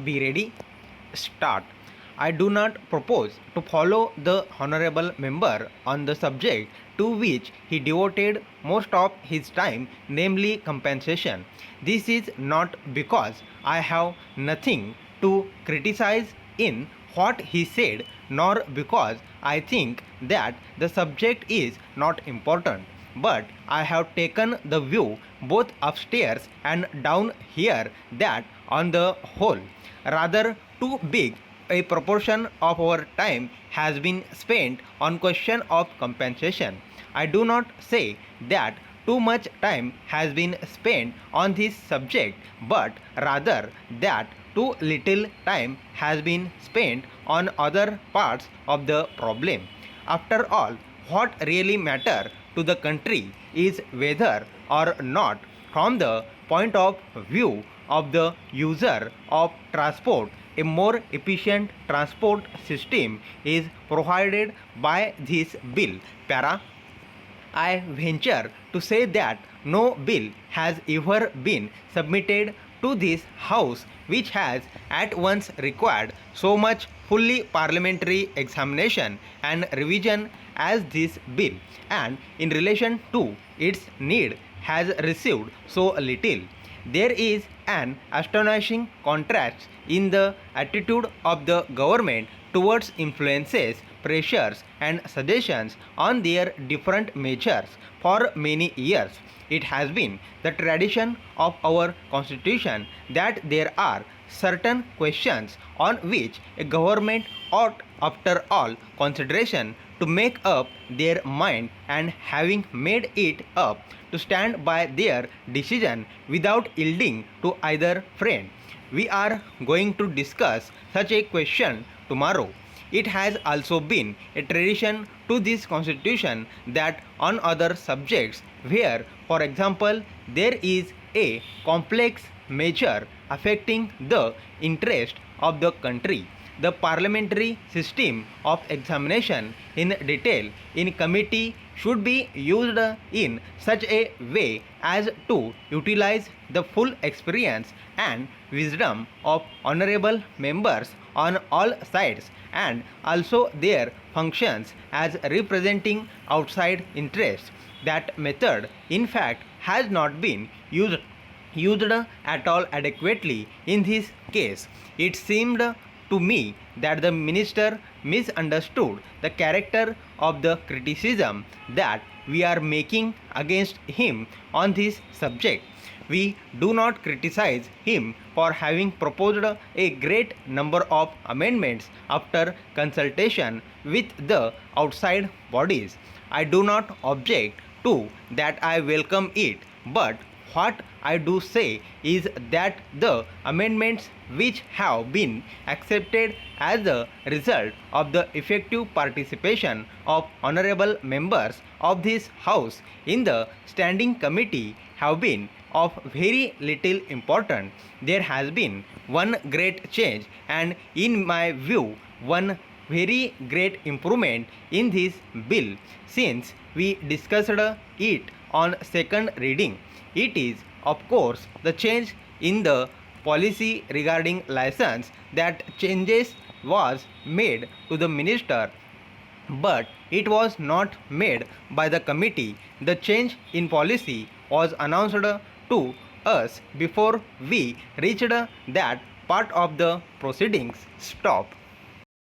Be ready. Start. I do not propose to follow the honorable member on the subject to which he devoted most of his time, namely compensation. This is not because I have nothing to criticize in what he said, nor because I think that the subject is not important, but I have taken the view both upstairs and down here that on the whole, rather too big a proportion of our time has been spent on question of compensation. I do not say that too much time has been spent on this subject, but rather that too little time has been spent on other parts of the problem. After all, what really matters to the country is whether or not, from the point of view of the user of transport, a more efficient transport system is provided by this bill. Para. I venture to say that no bill has ever been submitted to this House which has at once required so much fully parliamentary examination and revision as this bill, and in relation to its need has received so little. There is an astonishing contrast in the attitude of the government towards influences, pressures, and suggestions on their different measures. For many years, it has been the tradition of our constitution that there are certain questions on which a government ought, after all consideration, to make up their mind, and having made it up, to stand by their decision without yielding to either friend. We are going to discuss such a question tomorrow. It has also been a tradition to this constitution that on other subjects where, for example, there is a complex measure affecting the interest of the country, the parliamentary system of examination in detail in committee should be used in such a way as to utilize the full experience and wisdom of honorable members on all sides, and also their functions as representing outside interests. That method, in fact, has not been used at all adequately in this case. It seemed to me that the minister misunderstood the character of the criticism that we are making against him on this subject. We do not criticize him for having proposed a great number of amendments after consultation with the outside bodies. I do not object to that, I welcome it, but what I do say is that the amendments which have been accepted as a result of the effective participation of honorable members of this House in the standing committee have been of very little importance. There has been one great change, and in my view, one very great improvement in this bill since we discussed it on second reading. It is, of course, the change in the policy regarding license. That changes was made to the minister, but it was not made by the committee. The change in policy was announced to us before we reached that part of the proceedings. Stop.